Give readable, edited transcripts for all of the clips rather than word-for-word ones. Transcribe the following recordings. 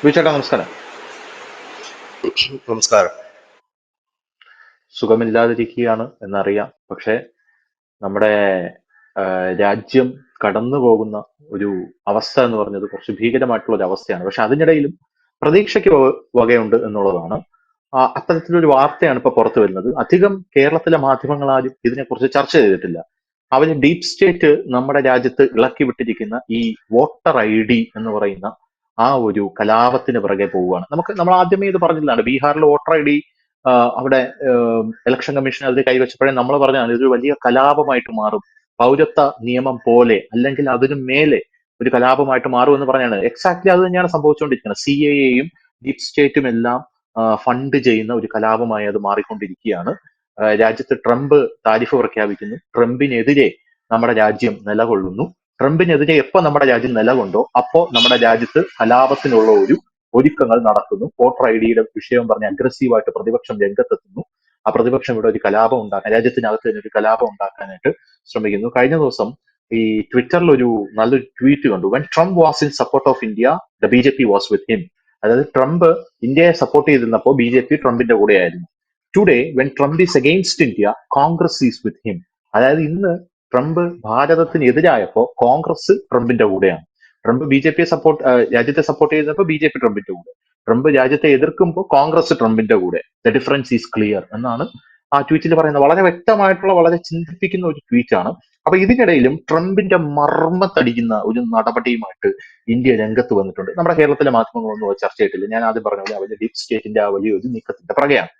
വിചേട്ടാ നമസ്കാരം. നമസ്കാരം. സുഖമില്ലാതിരിക്കുകയാണ് എന്നറിയാം. പക്ഷേ നമ്മുടെ രാജ്യം കടന്നു പോകുന്ന ഒരു അവസ്ഥ എന്ന് പറഞ്ഞത് കുറച്ച് ഭീകരമായിട്ടുള്ള ഒരു അവസ്ഥയാണ്. പക്ഷെ അതിനിടയിലും പ്രതീക്ഷയ്ക്ക് വകയുണ്ട് എന്നുള്ളതാണ്. അത്തരത്തിലൊരു വാർത്തയാണ് ഇപ്പൊ പുറത്തു വരുന്നത്. അധികം കേരളത്തിലെ മാധ്യമങ്ങൾ ആരും ഇതിനെക്കുറിച്ച് ചർച്ച ചെയ്തിട്ടില്ല. അവര് ഡീപ് സ്റ്റേറ്റ് നമ്മുടെ രാജ്യത്ത് ഇളക്കി വിട്ടിരിക്കുന്ന ഈ വോട്ടർ ഐ ഡി എന്ന് പറയുന്ന ആ ഒരു കലാപത്തിന് പിറകെ പോവുകയാണ്. നമ്മൾ ആദ്യമേ ഇത് പറഞ്ഞിട്ടുള്ളതാണ്. ബീഹാറിലെ വോട്ടർ ഐ ഡി അവിടെ ഇലക്ഷൻ കമ്മീഷൻ അതിൽ കൈവച്ചപ്പോഴേ നമ്മൾ പറഞ്ഞാണ് ഇതൊരു വലിയ കലാപമായിട്ട് മാറും, പൗരത്വ നിയമം പോലെ അല്ലെങ്കിൽ അതിനു മേലെ ഒരു കലാപമായിട്ട് മാറും എന്ന് പറഞ്ഞാണ്. എക്സാക്ട്ലി അത് തന്നെയാണ് സംഭവിച്ചുകൊണ്ടിരിക്കുന്നത്. CAA-യും ഡീപ് സ്റ്റേറ്റും എല്ലാം ഫണ്ട് ചെയ്യുന്ന ഒരു കലാപമായി അത് മാറിക്കൊണ്ടിരിക്കുകയാണ്. രാജ്യത്ത് ട്രംപ് താരിഫ് പ്രഖ്യാപിക്കുന്നു. ട്രംപിനെതിരെ നമ്മുടെ രാജ്യം നിലകൊള്ളുന്നു. ട്രംപിനെതിരെ എപ്പോ നമ്മുടെ രാജ്യം നിലകൊണ്ടോ അപ്പോ നമ്മുടെ രാജ്യത്ത് കലാപത്തിനുള്ള ഒരു ഒരുക്കങ്ങൾ നടക്കുന്നു. വോട്ടർ ഐ ഡിയുടെ വിഷയം പറഞ്ഞ് അഗ്രസീവായിട്ട് പ്രതിപക്ഷം രംഗത്തെത്തുന്നു. ആ പ്രതിപക്ഷം ഇവിടെ ഒരു കലാപം ഉണ്ടാക്കാൻ, രാജ്യത്തിനകത്ത് തന്നെ ഒരു കലാപം ഉണ്ടാക്കാനായിട്ട് ശ്രമിക്കുന്നു. കഴിഞ്ഞ ദിവസം ഈ ട്വിറ്ററിൽ ഒരു നല്ലൊരു ട്വീറ്റ് കണ്ടു. When Trump was in support of India, the BJP was with him. അതായത് ട്രംപ് ഇന്ത്യയെ സപ്പോർട്ട് ചെയ്തിരുന്നപ്പോൾ BJP ട്രംപിന്റെ കൂടെയായിരുന്നു. Today when Trump is against India, Congress is with him. അതായത് ഇന്ന് ട്രംപ് ഭാരതത്തിന് എതിരായപ്പോ കോൺഗ്രസ് ട്രംപിന്റെ കൂടെയാണ്. ട്രംപ് BJP സപ്പോർട്ട്, രാജ്യത്തെ സപ്പോർട്ട് ചെയ്തപ്പോൾ BJP ട്രംപിന്റെ കൂടെ. ട്രംപ് രാജ്യത്തെ എതിർക്കുമ്പോൾ കോൺഗ്രസ് ട്രംപിന്റെ കൂടെ. ദ ഡിഫറൻസ് ഈസ് ക്ലിയർ എന്നാണ് ആ ട്വീറ്റിൽ പറയുന്നത്. വളരെ വ്യക്തമായിട്ടുള്ള, വളരെ ചിന്തിപ്പിക്കുന്ന ഒരു ട്വീറ്റ് ആണ്. അപ്പൊ ഇതിനിടയിലും ട്രംപിന്റെ മർമ്മത്തടിക്കുന്ന ഒരു നടപടിയുമായിട്ട് ഇന്ത്യ രംഗത്ത് വന്നിട്ടുണ്ട്. നമ്മുടെ കേരളത്തിലെ മാധ്യമങ്ങളൊന്നും അത് ചർച്ച ചെയ്തിട്ടില്ല. ഞാൻ ആദ്യം പറഞ്ഞ പോലെ വലിയ ഡീപ് സ്റ്റേറ്റിന്റെ ആ വലിയൊരു നീക്കത്തിന്റെ പുറകെയാണ്.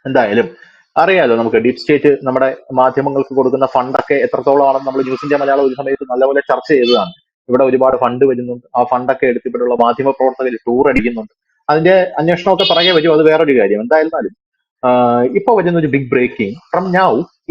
എന്തായാലും അറിയാലോ, നമുക്ക് ഡീപ് സ്റ്റേറ്റ് നമ്മുടെ മാധ്യമങ്ങൾക്ക് കൊടുക്കുന്ന ഫണ്ടൊക്കെ എത്രത്തോളമാണെന്ന് നമ്മൾ ന്യൂസ് ഇന്ത്യ മലയാളം ഒരു സമയത്ത് നല്ലപോലെ ചർച്ച ചെയ്തതാണ്. ഇവിടെ ഒരുപാട് ഫണ്ട് വരുന്നുണ്ട്. ആ ഫണ്ടൊക്കെ എടുത്ത് ഇവിടെയുള്ള മാധ്യമ പ്രവർത്തകർ ടൂർ അടിക്കുന്നുണ്ട്. അതിന്റെ അന്വേഷണമൊക്കെ പിറകെ വരും. അത് വേറൊരു കാര്യം. എന്തായിരുന്നാലും ഇപ്പൊ വരുന്ന ഒരു big breaking. From now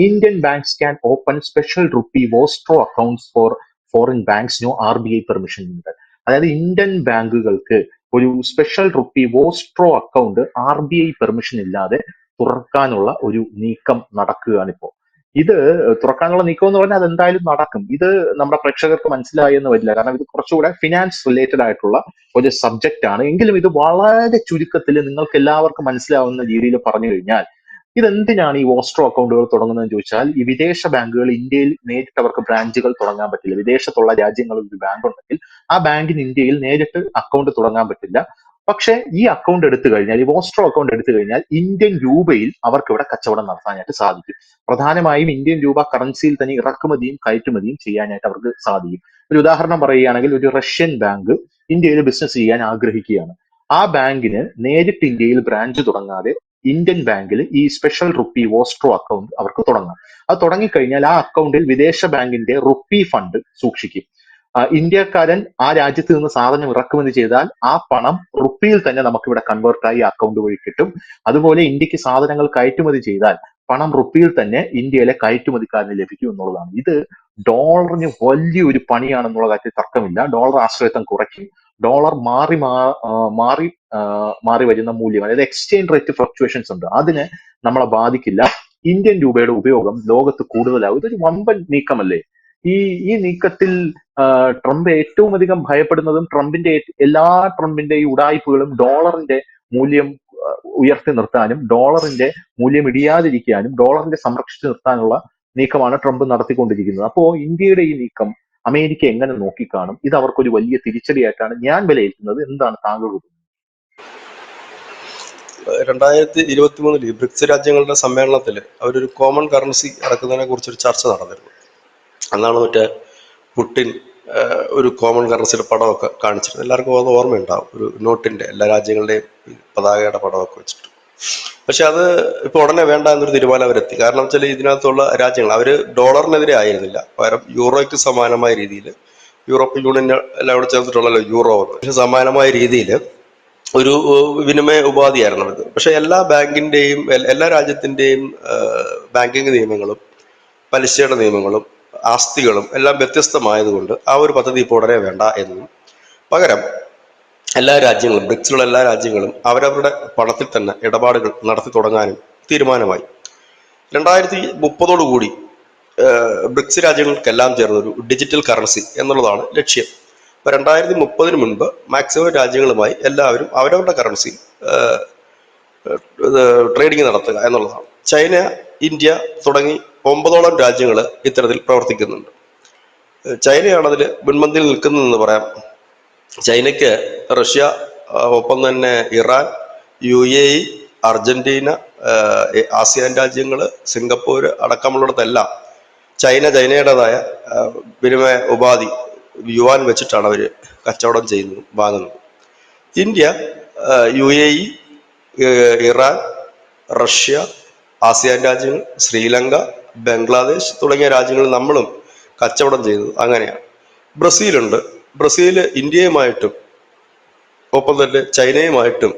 Indian banks can open special rupee vostro accounts for foreign banks, no RBI permission ഉണ്ട്. അതായത് ഇന്ത്യൻ ബാങ്കുകൾക്ക് ഒരു special rupee vostro account RBI permission ഇല്ലാതെ തുറക്കാനുള്ള ഒരു നീക്കം നടക്കുകയാണ് ഇപ്പോ. ഇത് തുറക്കാനുള്ള നീക്കം എന്ന് പറഞ്ഞാൽ അതെന്തായാലും നടക്കും. ഇത് നമ്മുടെ പ്രേക്ഷകർക്ക് മനസ്സിലായി എന്ന് വരില്ല. കാരണം ഇത് കുറച്ചുകൂടെ ഫിനാൻസ് റിലേറ്റഡ് ആയിട്ടുള്ള ഒരു സബ്ജക്റ്റ് ആണ്. എങ്കിലും ഇത് വളരെ ചുരുക്കത്തിൽ നിങ്ങൾക്ക് എല്ലാവർക്കും മനസ്സിലാവുന്ന രീതിയിൽ പറഞ്ഞു കഴിഞ്ഞാൽ, ഇതെന്തിനാണ് ഈ വോസ്ട്രോ അക്കൗണ്ടുകൾ തുടങ്ങുന്നതെന്ന് ചോദിച്ചാൽ, ഈ വിദേശ ബാങ്കുകൾ ഇന്ത്യയിൽ നേരിട്ട് അവർക്ക് ബ്രാഞ്ചുകൾ തുടങ്ങാൻ പറ്റില്ല. വിദേശത്തുള്ള രാജ്യങ്ങളിൽ ഒരു ബാങ്ക് ഉണ്ടെങ്കിൽ ആ ബാങ്കിന് ഇന്ത്യയിൽ നേരിട്ട് അക്കൗണ്ട് തുടങ്ങാൻ പറ്റില്ല. പക്ഷെ ഈ അക്കൗണ്ട് എടുത്തു കഴിഞ്ഞാൽ, ഈ വോസ്ട്രോ അക്കൗണ്ട് എടുത്തു കഴിഞ്ഞാൽ ഇന്ത്യൻ രൂപയിൽ അവർക്ക് ഇവിടെ കച്ചവടം നടത്താനായിട്ട് സാധിക്കും. പ്രധാനമായും ഇന്ത്യൻ രൂപ കറൻസിയിൽ തന്നെ ഇറക്കുമതിയും കയറ്റുമതിയും ചെയ്യാനായിട്ട് അവർക്ക് സാധിക്കും. ഒരു ഉദാഹരണം പറയുകയാണെങ്കിൽ, ഒരു റഷ്യൻ ബാങ്ക് ഇന്ത്യയിൽ ബിസിനസ് ചെയ്യാൻ ആഗ്രഹിക്കുകയാണ്. ആ ബാങ്കിന് നേരിട്ട് ഇന്ത്യയിൽ ബ്രാഞ്ച് തുടങ്ങാതെ ഇന്ത്യൻ ബാങ്കിൽ ഈ സ്പെഷ്യൽ റുപ്പി വോസ്ട്രോ അക്കൗണ്ട് അവർക്ക് തുടങ്ങാം. അത് തുടങ്ങിക്കഴിഞ്ഞാൽ ആ അക്കൗണ്ടിൽ വിദേശ ബാങ്കിന്റെ റുപ്പി ഫണ്ട് സൂക്ഷിക്കും. ഇന്ത്യക്കാരൻ ആ രാജ്യത്ത് നിന്ന് സാധനം ഇറക്കുമതി ചെയ്താൽ ആ പണം റുപ്പിയിൽ തന്നെ നമുക്കിവിടെ കൺവേർട്ടായി അക്കൗണ്ട് വഴി കിട്ടും. അതുപോലെ ഇന്ത്യക്ക് സാധനങ്ങൾ കയറ്റുമതി ചെയ്താൽ പണം റുപ്പിയിൽ തന്നെ ഇന്ത്യയിലെ കയറ്റുമതിക്കാരന് ലഭിക്കും എന്നുള്ളതാണ്. ഇത് ഡോളറിന് വലിയൊരു പണിയാണെന്നുള്ള കാര്യത്തിൽ തർക്കമില്ല. ഡോളർ ആശ്രയത്വം കുറയ്ക്കും. ഡോളർ മാറി മാറി വരുന്ന മൂല്യം, അതായത് എക്സ്ചേഞ്ച് റേറ്റ് ഫ്ലക്ച്വേഷൻസ് ഉണ്ട്, അതിന് നമ്മളെ ബാധിക്കില്ല. ഇന്ത്യൻ രൂപയുടെ ഉപയോഗം ലോകത്ത് കൂടുതലാവും. ഇതൊരു വമ്പൻ നീക്കമല്ലേ? ഈ ഈ നീക്കത്തിൽ ട്രംപ് ഏറ്റവും അധികം ഭയപ്പെടുന്നതും ട്രംപിന്റെ ഈ ഉഡായിപ്പുകളും ഡോളറിന്റെ മൂല്യം ഉയർത്തി നിർത്താനും ഡോളറിന്റെ മൂല്യം ഇടിയാതിരിക്കാനും ഡോളറിന്റെ സംരക്ഷിച്ചു നിർത്താനുള്ള നീക്കമാണ് ട്രംപ് നടത്തിക്കൊണ്ടിരിക്കുന്നത്. അപ്പോ ഇന്ത്യയുടെ ഈ നീക്കം അമേരിക്ക എങ്ങനെ നോക്കിക്കാണും? ഇത് അവർക്കൊരു വലിയ തിരിച്ചടിയായിട്ടാണ് ഞാൻ വിലയിരുത്തുന്നത്. എന്താണ് താങ്കൾ തോന്നുന്നത്? 2023 ബ്രിക്സ് രാജ്യങ്ങളുടെ സമ്മേളനത്തിൽ അവരൊരു കോമൺ കറൻസി ഇറക്കുന്നതിനെ കുറിച്ചൊരു ചർച്ച നടന്നിരുന്നു. അന്നാണ് മറ്റേ പുടിൻ ഒരു കോമൺ കറൻസിയുടെ പടമൊക്കെ കാണിച്ചിരുന്നത്. എല്ലാവർക്കും അത് ഓർമ്മയുണ്ടാവും. ഒരു നോട്ടിന്റെ എല്ലാ രാജ്യങ്ങളുടെയും പതാകയുടെ പടമൊക്കെ വെച്ചിട്ട്. പക്ഷെ അത് ഇപ്പൊ ഉടനെ വേണ്ട എന്നൊരു തീരുമാനം അവരെത്തി. കാരണം വെച്ചാൽ ഇതിനകത്തുള്ള രാജ്യങ്ങൾ അവര് ഡോളറിനെതിരെ ആയിരുന്നില്ല, പകരം യൂറോയ്ക്ക് സമാനമായ രീതിയിൽ, യൂറോപ്യൻ യൂണിയൻ എല്ലാം കൂടെ ചേർത്തിട്ടുള്ളല്ലോ യൂറോ എന്ന്, പക്ഷെ സമാനമായ രീതിയിൽ ഒരു വിനിമയ ഉപാധിയായിരുന്നു ഇത്. പക്ഷെ എല്ലാ ബാങ്കിന്റെയും എല്ലാ രാജ്യത്തിന്റെയും ബാങ്കിങ് നിയമങ്ങളും പലിശയുടെ നിയമങ്ങളും ആസ്തികളും എല്ലാം വ്യത്യസ്തമായതുകൊണ്ട് ആ ഒരു പദ്ധതി ഇപ്പോൾ ഉടനെ വേണ്ട എന്നും, പകരം എല്ലാ രാജ്യങ്ങളും, ബ്രിക്സിലുള്ള എല്ലാ രാജ്യങ്ങളും അവരവരുടെ പണത്തിൽ തന്നെ ഇടപാടുകൾ നടത്തി തുടങ്ങാനും തീരുമാനമായി. 2030 കൂടി ബ്രിക്സ് രാജ്യങ്ങൾക്കെല്ലാം ചേർന്നൊരു ഡിജിറ്റൽ കറൻസി എന്നുള്ളതാണ് ലക്ഷ്യം. ഇപ്പൊ 2030 മുൻപ് മാക്സിമം രാജ്യങ്ങളുമായി എല്ലാവരും അവരവരുടെ കറൻസി ട്രേഡിംഗ് നടത്തുക എന്നുള്ളതാണ്. ചൈന, ഇന്ത്യ തുടങ്ങി 9ഓളം രാജ്യങ്ങൾ ഇത്തരത്തിൽ പ്രവർത്തിക്കുന്നുണ്ട്. ചൈനയാണ് അതിൽ മുൻപന്തിയിൽ നിൽക്കുന്നതെന്ന് പറയാം. ചൈനയ്ക്ക് റഷ്യ, ഒപ്പം തന്നെ ഇറാൻ, UAE, അർജന്റീന, ആസിയാൻ രാജ്യങ്ങൾ, സിംഗപ്പൂർ അടക്കമുള്ളിടത്തെല്ലാം ചൈനയുടേതായ വിനിമയ ഉപാധി യുവാൻ വെച്ചിട്ടാണ് അവർ കച്ചവടം ചെയ്യുന്നതും വാങ്ങുന്നത്. India, UAE, Iran, Russia, ASEAN രാജ്യങ്ങൾ, ശ്രീലങ്ക, ബംഗ്ലാദേശ് തുടങ്ങിയ രാജ്യങ്ങളിൽ നമ്മളും കച്ചവടം ചെയ്യുന്നത് അങ്ങനെയാണ്. ബ്രസീലുണ്ട്. ബ്രസീൽ ഇന്ത്യയുമായിട്ടും ഒപ്പം തന്നെ ചൈനയുമായിട്ടും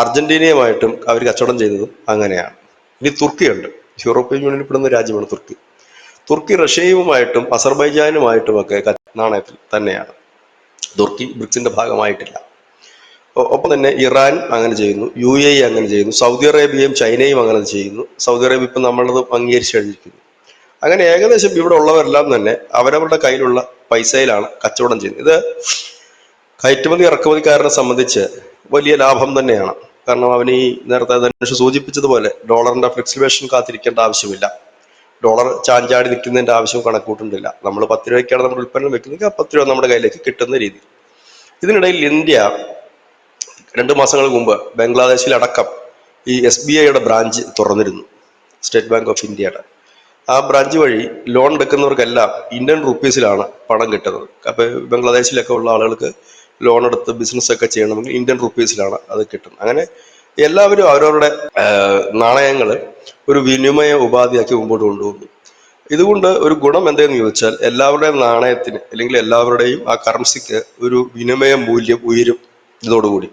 അർജന്റീനയുമായിട്ടും അവർ കച്ചവടം ചെയ്യുന്നതും അങ്ങനെയാണ്. ഇനി തുർക്കിയുണ്ട്. യൂറോപ്യൻ യൂണിയനിൽ പെടുന്ന രാജ്യമാണ് തുർക്കി. തുർക്കി റഷ്യയുമായിട്ടും അസർബൈജാനുമായിട്ടും ഒക്കെ നാണയത്തിൽ തന്നെയാണ്. തുർക്കി ബ്രിക്സിന്റെ ഭാഗമായിട്ടില്ല. ഒപ്പം തന്നെ ഇറാൻ അങ്ങനെ ചെയ്യുന്നു, UAE അങ്ങനെ ചെയ്യുന്നു, സൗദി അറേബ്യയും ചൈനയും അങ്ങനെ ചെയ്യുന്നു. സൗദി അറേബ്യ ഇപ്പം നമ്മളത് അംഗീകരിച്ചു കഴിഞ്ഞിരിക്കുന്നു. അങ്ങനെ ഏകദേശം ഇവിടെ ഉള്ളവരെല്ലാം തന്നെ അവരവരുടെ കയ്യിലുള്ള പൈസയിലാണ് കച്ചവടം ചെയ്യുന്നത്. ഇത് കയറ്റുമതി ഇറക്കുമതിക്കാരനെ സംബന്ധിച്ച് വലിയ ലാഭം തന്നെയാണ്. കാരണം അവന് ഈ നേരത്തെ ധനുഷ് സൂചിപ്പിച്ചതുപോലെ ഡോളറിന്റെ ഫ്ലക്ച്വേഷൻ കാത്തിരിക്കേണ്ട ആവശ്യമില്ല. ഡോളർ ചാഞ്ചാടി നിൽക്കുന്നതിന്റെ ആവശ്യം കണക്കൂട്ടുന്നില്ല. നമ്മൾ 10 രൂപയ്ക്കാണ് നമ്മുടെ ഉൽപ്പന്നം വെക്കുന്നതെങ്കിൽ ആ 10 രൂപ നമ്മുടെ കയ്യിലേക്ക് കിട്ടുന്ന രീതി. ഇതിനിടയിൽ ഇന്ത്യ 2 മാസങ്ങൾക്ക് മുമ്പ് ബംഗ്ലാദേശിലടക്കം ഈ SBIയുടെ ബ്രാഞ്ച് തുറന്നിരുന്നു. സ്റ്റേറ്റ് ബാങ്ക് ഓഫ് ഇന്ത്യയുടെ ആ ബ്രാഞ്ച് വഴി ലോൺ എടുക്കുന്നവർക്കെല്ലാം ഇന്ത്യൻ റുപ്പീസിലാണ് പണം കിട്ടുന്നത്. അപ്പൊ ബംഗ്ലാദേശിലൊക്കെ ഉള്ള ആളുകൾക്ക് ലോൺ എടുത്ത് ബിസിനസ് ഒക്കെ ചെയ്യണമെങ്കിൽ ഇന്ത്യൻ റുപ്പീസിലാണ് അത് കിട്ടുന്നത്. അങ്ങനെ എല്ലാവരും അവരവരുടെ നാണയങ്ങൾ ഒരു വിനിമയ ഉപാധിയാക്കി മുമ്പോട്ട് കൊണ്ടുപോകുന്നു. ഇതുകൊണ്ട് ഒരു ഗുണം എന്തെന്ന് ചോദിച്ചാൽ എല്ലാവരുടെയും നാണയത്തിന് അല്ലെങ്കിൽ എല്ലാവരുടെയും ആ കറൻസിക്ക് ഒരു വിനിമയ മൂല്യം ഉയരും. ഇതോടുകൂടി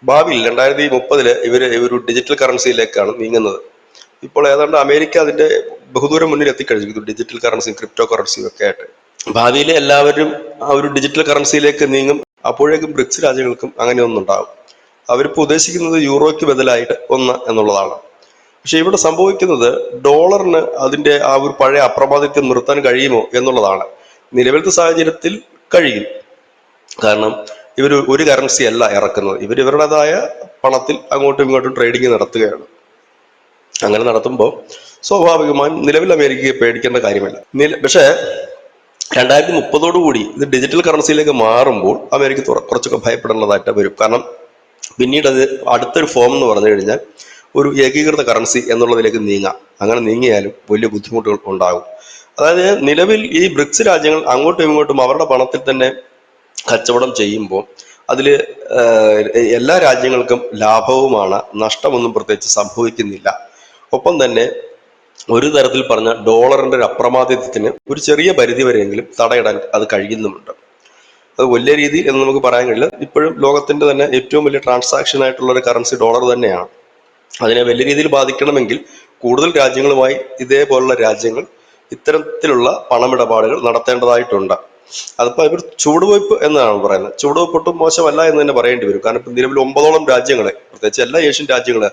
ഭാവിയിൽ 2030 ഇവർ ഡിജിറ്റൽ കറൻസിയിലേക്കാണ് നീങ്ങുന്നത്. ഇപ്പോൾ ഏതാണ്ട് അമേരിക്ക അതിന്റെ ബഹുദൂരം മുന്നിൽ എത്തിക്കഴിഞ്ഞിരിക്കുന്നു, ഡിജിറ്റൽ കറൻസിയും ക്രിപ്റ്റോ കറൻസിയും ഒക്കെ ആയിട്ട്. ഭാവിയിൽ എല്ലാവരും ആ ഒരു ഡിജിറ്റൽ കറൻസിയിലേക്ക് നീങ്ങും. അപ്പോഴേക്കും ബ്രിക്സ് രാജ്യങ്ങൾക്കും അങ്ങനെ ഒന്നുണ്ടാകും. അവരിപ്പോൾ ഉദ്ദേശിക്കുന്നത് യൂറോയ്ക്ക് ബദലായിട്ട് 1 എന്നുള്ളതാണ്. പക്ഷെ ഇവിടെ സംഭവിക്കുന്നത് ഡോളറിന് അതിന്റെ ആ ഒരു പഴയ അപ്രമാദിത്വം നിർത്താൻ കഴിയുമോ എന്നുള്ളതാണ്. നിലവിലത്തെ സാഹചര്യത്തിൽ കഴിയും. കാരണം ഇവർ ഒരു കറൻസി അല്ല ഇറക്കുന്നത്, ഇവരുടേതായ പണത്തിൽ അങ്ങോട്ടും ഇങ്ങോട്ടും ട്രേഡിങ് നടത്തുകയാണ്. അങ്ങനെ നടത്തുമ്പോൾ സ്വാഭാവികമായും നിലവിൽ അമേരിക്കയെ പേടിക്കേണ്ട കാര്യമില്ല. പക്ഷേ 2030 ഇത് ഡിജിറ്റൽ കറൻസിയിലേക്ക് മാറുമ്പോൾ അമേരിക്ക കുറച്ചൊക്കെ ഭയപ്പെടേണ്ടതായിട്ട് വരും. കാരണം പിന്നീട് അത് അടുത്തൊരു ഫോം എന്ന് പറഞ്ഞു കഴിഞ്ഞാൽ ഒരു ഏകീകൃത കറൻസി എന്നുള്ളതിലേക്ക് നീങ്ങാം. അങ്ങനെ നീങ്ങിയാലും വലിയ ബുദ്ധിമുട്ടുകൾ ഉണ്ടാകും. അതായത് നിലവിൽ ഈ ബ്രിക്സ് രാജ്യങ്ങൾ അങ്ങോട്ടും ഇങ്ങോട്ടും അവരുടെ പണത്തിൽ തന്നെ കച്ചവടം ചെയ്യുമ്പോൾ അതിൽ എല്ലാ രാജ്യങ്ങൾക്കും ലാഭവുമാണ്, നഷ്ടമൊന്നും പ്രത്യേകിച്ച് സംഭവിക്കുന്നില്ല. ഒപ്പം തന്നെ ഒരു തരത്തിൽ പറഞ്ഞ ഡോളറിന്റെ ഒരു അപ്രമാദിത്വത്തിന് ഒരു ചെറിയ പരിധി വരെയെങ്കിലും തടയിടാൻ അത് കഴിയുന്നുമുണ്ട്. അത് വലിയ രീതിയിൽ എന്ന് നമുക്ക് പറയാൻ കഴിയില്ല. ഇപ്പോഴും ലോകത്തിന്റെ തന്നെ ഏറ്റവും വലിയ ട്രാൻസാക്ഷൻ ആയിട്ടുള്ള ഒരു കറൻസി ഡോളർ തന്നെയാണ്. അതിനെ വലിയ രീതിയിൽ ബാധിക്കണമെങ്കിൽ കൂടുതൽ രാജ്യങ്ങളുമായി ഇതേപോലുള്ള രാജ്യങ്ങൾ ഇത്തരത്തിലുള്ള പണമിടപാടുകൾ നടത്തേണ്ടതായിട്ടുണ്ട്. അതിപ്പോ ഇവർ ചുവടുവയ്പ് എന്നാണ് പറയുന്നത്. ചുവടുവയ്പ് ഒട്ടും മോശമല്ല എന്ന് തന്നെ പറയേണ്ടി വരും. കാരണം ഇപ്പം നിലവിൽ 9ഓളം രാജ്യങ്ങളെ, പ്രത്യേകിച്ച് എല്ലാ ഏഷ്യൻ രാജ്യങ്ങളെ,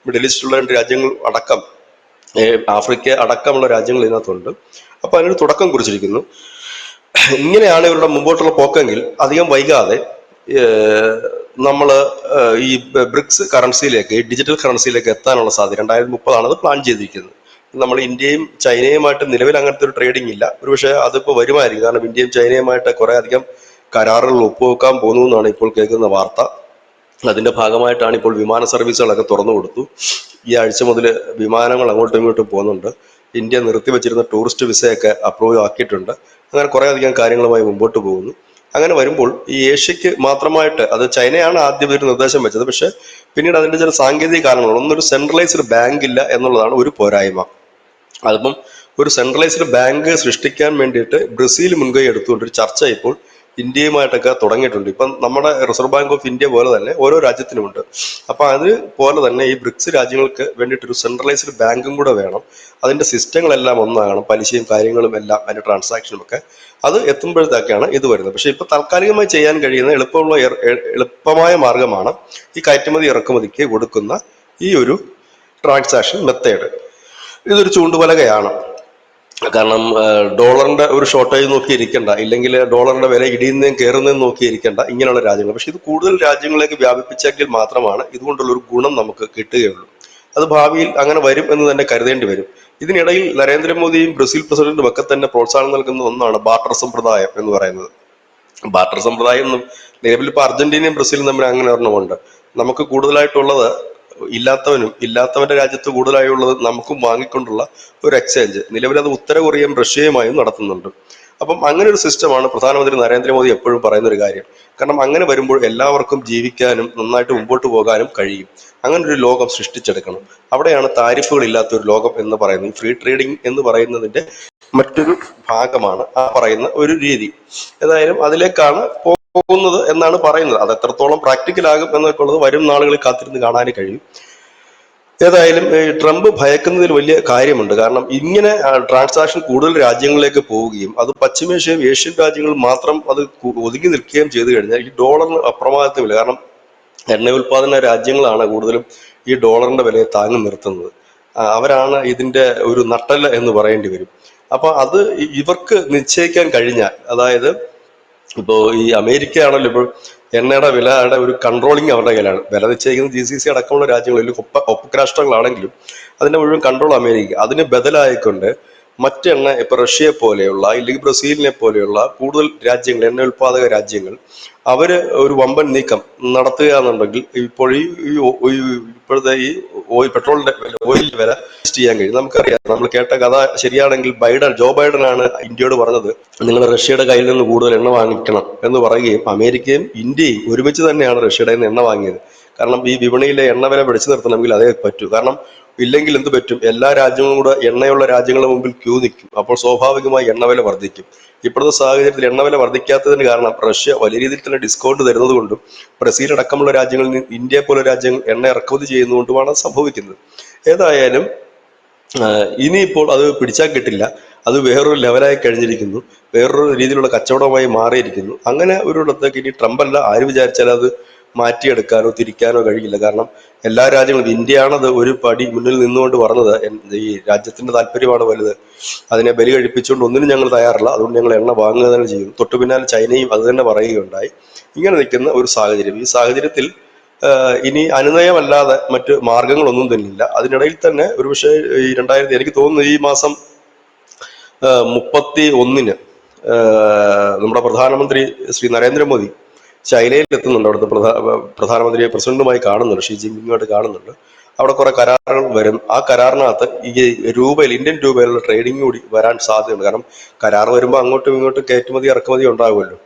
മിഡിൽ ഈസ്റ്റിലുള്ള രാജ്യങ്ങൾ അടക്കം, ആഫ്രിക്ക അടക്കമുള്ള രാജ്യങ്ങൾ ഇതിനകത്തുണ്ട്. അപ്പൊ അതിനൊരു തുടക്കം കുറിച്ചിരിക്കുന്നു. ഇങ്ങനെയാണ് ഇവരുടെ മുമ്പോട്ടുള്ള പോക്കെങ്കിൽ അധികം വൈകാതെ നമ്മൾ ഈ ബ്രിക്സ് കറൻസിയിലേക്ക്, ഡിജിറ്റൽ കറൻസിയിലേക്ക് എത്താനുള്ള സാധ്യത 2030 അത് പ്ലാൻ ചെയ്തിരിക്കുന്നത്. നമ്മൾ ഇന്ത്യയും ചൈനയുമായിട്ട് നിലവിൽ അങ്ങനത്തെ ഒരു ട്രേഡിംഗ് ഇല്ല. ഒരുപക്ഷെ അതിപ്പോൾ വരുമായിരിക്കും. കാരണം ഇന്ത്യയും ചൈനയുമായിട്ട് കുറെ അധികം കരാറുകൾ ഒപ്പുവെക്കാൻ പോകുന്നു എന്നാണ് ഇപ്പോൾ കേൾക്കുന്ന വാർത്ത. അതിന്റെ ഭാഗമായിട്ടാണ് ഇപ്പോൾ വിമാന സർവീസുകളൊക്കെ തുറന്നു കൊടുത്തു. ഈ ആഴ്ച മുതൽ വിമാനങ്ങൾ അങ്ങോട്ടും ഇങ്ങോട്ടും പോകുന്നുണ്ട്. ഇന്ത്യ നിർത്തിവെച്ചിരുന്ന ടൂറിസ്റ്റ് വിസയൊക്കെ അപ്രൂവ് ആക്കിയിട്ടുണ്ട്. അങ്ങനെ കുറെ അധികം കാര്യങ്ങളുമായി മുമ്പോട്ട് പോകുന്നു. അങ്ങനെ വരുമ്പോൾ ഈ ഏഷ്യക്ക് മാത്രമായിട്ട്, അത് ചൈനയാണ് ആദ്യം ഒരു നിർദ്ദേശം വെച്ചത്. പക്ഷെ പിന്നീട് അതിന്റെ ചില സാങ്കേതിക കാരണങ്ങൾ, ഒന്നൊരു സെൻട്രലൈസ്ഡ് ബാങ്ക് ഇല്ല എന്നുള്ളതാണ് ഒരു പോരായ്മ. അതിപ്പം ഒരു സെൻട്രലൈസ്ഡ് ബാങ്ക് സൃഷ്ടിക്കാൻ വേണ്ടിയിട്ട് ബ്രസീൽ മുൻകൈ എടുത്തുകൊണ്ടൊരു ചർച്ച ഇപ്പോൾ ഇന്ത്യയുമായിട്ടൊക്കെ തുടങ്ങിയിട്ടുണ്ട്. ഇപ്പം നമ്മുടെ റിസർവ് ബാങ്ക് ഓഫ് ഇന്ത്യ പോലെ തന്നെ ഓരോ രാജ്യത്തിനുമുണ്ട്. അപ്പൊ അത് പോലെ തന്നെ ഈ ബ്രിക്സ് രാജ്യങ്ങൾക്ക് വേണ്ടിയിട്ടൊരു സെൻട്രലൈസ്ഡ് ബാങ്കും കൂടെ വേണം. അതിന്റെ സിസ്റ്റങ്ങളെല്ലാം ഒന്നാകണം, പലിശയും കാര്യങ്ങളും എല്ലാം, അതിന്റെ ട്രാൻസാക്ഷനും ഒക്കെ. അത് എത്തുമ്പോഴത്തേക്കാണ് ഇത് വരുന്നത്. പക്ഷെ ഇപ്പൊ താൽക്കാലികമായി ചെയ്യാൻ കഴിയുന്ന എളുപ്പമായ മാർഗമാണ് ഈ കയറ്റുമതി ഇറക്കുമതിക്ക് കൊടുക്കുന്ന ഈ ഒരു ട്രാൻസാക്ഷൻ മെത്തേഡ്. ഇതൊരു ചൂണ്ടുപലകയാണ്. കാരണം ഡോളറിന്റെ ഒരു ഷോർട്ടേജ് നോക്കി ഇരിക്കേണ്ട, ഇല്ലെങ്കിൽ ഡോളറിന്റെ വില ഇടിയുന്നതും കയറുന്നതും നോക്കി ഇരിക്കേണ്ട ഇങ്ങനെയുള്ള രാജ്യങ്ങൾ. പക്ഷെ ഇത് കൂടുതൽ രാജ്യങ്ങളിലേക്ക് വ്യാപിപ്പിച്ചെങ്കിൽ മാത്രമാണ് ഇതുകൊണ്ടുള്ള ഒരു ഗുണം നമുക്ക് കിട്ടുകയുള്ളൂ. അത് ഭാവിയിൽ അങ്ങനെ വരും എന്ന് തന്നെ കരുതേണ്ടി വരും. ഇതിനിടയിൽ നരേന്ദ്രമോദിയും ബ്രസീൽ പ്രസിഡന്റും ഒക്കെ തന്നെ പ്രോത്സാഹനം നൽകുന്ന ഒന്നാണ് ബാർട്ടർ സമ്പ്രദായം എന്ന് പറയുന്നത്. ബാർട്ടർ സമ്പ്രദായം നിലവിൽ ഇപ്പൊ അർജന്റീനയും ബ്രസീലും തമ്മിൽ അങ്ങനെ ഒരെണ്ണമുണ്ട്. നമുക്ക് കൂടുതലായിട്ടുള്ളത് ഇല്ലാത്തവന്റെ രാജ്യത്ത് കൂടുതലായുള്ളത് നമുക്കും വാങ്ങിക്കൊണ്ടുള്ള ഒരു എക്സ്ചേഞ്ച്. നിലവിൽ അത് ഉത്തര കൊറിയയും റഷ്യയുമായും നടത്തുന്നുണ്ട്. അപ്പം അങ്ങനെ ഒരു സിസ്റ്റമാണ് പ്രധാനമന്ത്രി നരേന്ദ്രമോദി എപ്പോഴും പറയുന്ന ഒരു കാര്യം. കാരണം അങ്ങനെ വരുമ്പോൾ എല്ലാവർക്കും ജീവിക്കാനും നന്നായിട്ട് മുമ്പോട്ട് പോകാനും കഴിയും. അങ്ങനെ ഒരു ലോകം സൃഷ്ടിച്ചെടുക്കണം. അവിടെയാണ് താരിഫുകൾ ഇല്ലാത്ത ഒരു ലോകം എന്ന് പറയുന്നത്. ഫ്രീ ട്രേഡിംഗ് എന്ന് പറയുന്നതിന്റെ മറ്റൊരു ഭാഗമാണ് ആ പറയുന്ന ഒരു രീതി. ഏതായാലും അതിലേക്കാണ് പോകുന്നത് എന്നാണ് പറയുന്നത്. അത് എത്രത്തോളം പ്രാക്ടിക്കൽ ആകും എന്നൊക്കെ ഉള്ളത് വരും നാളുകളിൽ കാത്തിരുന്ന് കാണാനേ കഴിയും. ഏതായാലും ട്രംപ് ഭയക്കുന്നതിൽ വലിയ കാര്യമുണ്ട്. കാരണം ഇങ്ങനെ ട്രാൻസാക്ഷൻ കൂടുതൽ രാജ്യങ്ങളിലേക്ക് പോവുകയും അത് പശ്ചിമേഷ്യയും ഏഷ്യൻ രാജ്യങ്ങളിൽ മാത്രം അത് ഒതുങ്ങി നിൽക്കുകയും ചെയ്തു കഴിഞ്ഞാൽ ഈ ഡോളറിന് അപ്രമാദിത്വമില്ല. കാരണം എണ്ണ ഉൽപാദന രാജ്യങ്ങളാണ് കൂടുതലും ഈ ഡോളറിന്റെ വിലയെ താങ്ങി നിർത്തുന്നത്. അവരാണ് ഇതിന്റെ ഒരു നട്ടല് എന്ന് പറയേണ്ടി വരും. അപ്പൊ അത് ഇവർക്ക് നിശ്ചയിക്കാൻ കഴിഞ്ഞാൽ, അതായത് ഇപ്പോ ഈ അമേരിക്ക ആണല്ലോ ഇപ്പോൾ എണ്ണയുടെ വിലയുടെ ഒരു കൺട്രോളിങ് അവരുടെ കയ്യിലാണ്. വില നിശ്ചയിക്കുന്നത് GCC അടക്കമുള്ള രാജ്യങ്ങളിൽ ഒപ്പക് രാഷ്ട്രങ്ങളാണെങ്കിലും അതിന്റെ മുഴുവൻ കൺട്രോൾ അമേരിക്ക. അതിന് ബദലായിക്കൊണ്ട് മറ്റെണ്ണ ഇപ്പൊ റഷ്യയെ പോലെയുള്ള ഇല്ലെങ്കിൽ ബ്രസീലിനെ പോലെയുള്ള കൂടുതൽ രാജ്യങ്ങൾ, എണ്ണ ഉൽപാദക രാജ്യങ്ങൾ, അവര് ഒരു വമ്പൻ നീക്കം നടത്തുക എന്നുണ്ടെങ്കിൽ ഇപ്പോൾ ഇപ്പോഴത്തെ ഈ പെട്രോളിന്റെ ഓയിലിന്റെ വില ചെയ്യാൻ കഴിയും. നമുക്കറിയാം, നമ്മൾ കേട്ട കഥ ശരിയാണെങ്കിൽ ജോ ബൈഡൻ ആണ് ഇന്ത്യയോട് പറഞ്ഞത്, നിങ്ങൾ റഷ്യയുടെ കയ്യിൽ നിന്ന് കൂടുതൽ എണ്ണ വാങ്ങിക്കണം എന്ന് പറയുകയും അമേരിക്കയും ഇന്ത്യയും ഒരുമിച്ച് തന്നെയാണ് റഷ്യയുടെ നിന്ന് എണ്ണ വാങ്ങിയത്. കാരണം ഈ വിപണിയിലെ എണ്ണ വില പിടിച്ചു നിർത്തണമെങ്കിൽ അതേ പറ്റൂ. കാരണം ഇല്ലെങ്കിൽ എന്ത് പറ്റും, എല്ലാ രാജ്യങ്ങളും കൂടെ എണ്ണയുള്ള രാജ്യങ്ങളുടെ മുമ്പിൽ ക്യൂ നിൽക്കും. അപ്പോൾ സ്വാഭാവികമായി എണ്ണവില വർദ്ധിക്കും. ഇപ്പോഴത്തെ സാഹചര്യത്തിൽ എണ്ണവില വർദ്ധിക്കാത്തതിന് കാരണം റഷ്യ വലിയ രീതിയിൽ തന്നെ ഡിസ്കൗണ്ട് തരുന്നത് കൊണ്ടും ബ്രസീൽ അടക്കമുള്ള രാജ്യങ്ങളിൽ നിന്ന് ഇന്ത്യ പോലെ രാജ്യങ്ങൾ എണ്ണ ഇറക്കുമതി ചെയ്യുന്നതുകൊണ്ടുമാണ് സംഭവിക്കുന്നത്. ഏതായാലും ഇനിയിപ്പോൾ അത് പിടിച്ചാൽ കിട്ടില്ല. അത് വേറൊരു ലെവലായി കഴിഞ്ഞിരിക്കുന്നു, വേറൊരു രീതിയിലുള്ള കച്ചവടമായി മാറിയിരിക്കുന്നു. അങ്ങനെ ഒരിടത്തേക്ക് ഇനി ട്രംപ് അല്ല ആര് വിചാരിച്ചാലും അത് മാറ്റിയെടുക്കാനോ തിരിക്കാനോ കഴിയില്ല. കാരണം എല്ലാ രാജ്യങ്ങളും, ഇന്ത്യയാണത് ഒരു പടി മുന്നിൽ നിന്നുകൊണ്ട് പറഞ്ഞത്, ഈ രാജ്യത്തിന്റെ താല്പര്യമാണ് വലുത്, അതിനെ ബലി കഴിപ്പിച്ചുകൊണ്ട് ഒന്നിനും ഞങ്ങൾ തയ്യാറല്ല, അതുകൊണ്ട് ഞങ്ങൾ എണ്ണ വാങ്ങുക തന്നെ ചെയ്യും. തൊട്ടു പിന്നാലെ ചൈനയും അത് തന്നെ പറയുകയുണ്ടായി. ഇങ്ങനെ നിൽക്കുന്ന ഒരു സാഹചര്യം. ഈ സാഹചര്യത്തിൽ ഇനി അനുനയമല്ലാതെ മറ്റ് മാർഗങ്ങളൊന്നും തന്നെയില്ല. അതിനിടയിൽ തന്നെ ഒരുപക്ഷെ ഈ എനിക്ക് തോന്നുന്നു ഈ മാസം 31-ന് നമ്മുടെ പ്രധാനമന്ത്രി ശ്രീ നരേന്ദ്രമോദി ചൈനയിൽ എത്തുന്നുണ്ട്. അവിടുത്തെ പ്രധാനമന്ത്രിയെ പ്രസിഡന്റുമായി കാണുന്നുണ്ട്, ഷീ ജിൻപിങ്ങുമായിട്ട് കാണുന്നുണ്ട്. അവിടെ കുറെ കരാറുകൾ വരും. ആ കരാറിനകത്ത് ഈ ഇന്ത്യൻ രൂപയിലുള്ള ട്രേഡിംഗ് കൂടി വരാൻ സാധ്യതയുണ്ട്. കാരണം കരാർ വരുമ്പോൾ അങ്ങോട്ടും ഇങ്ങോട്ടും കയറ്റുമതി ഇറക്കുമതി ഉണ്ടാകുമല്ലോ.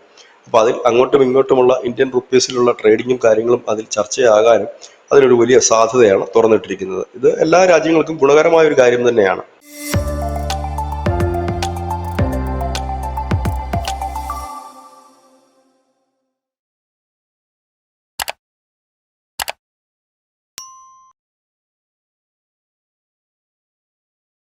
അപ്പൊ അതിൽ അങ്ങോട്ടും ഇങ്ങോട്ടുമുള്ള ഇന്ത്യൻ റുപ്പീസിലുള്ള ട്രേഡിങ്ങും കാര്യങ്ങളും അതിൽ ചർച്ചയാകാനും അതിനൊരു വലിയ സാധ്യതയാണ് തുറന്നിട്ടിരിക്കുന്നത്. ഇത് എല്ലാ രാജ്യങ്ങൾക്കും ഗുണകരമായ ഒരു കാര്യം തന്നെയാണ്.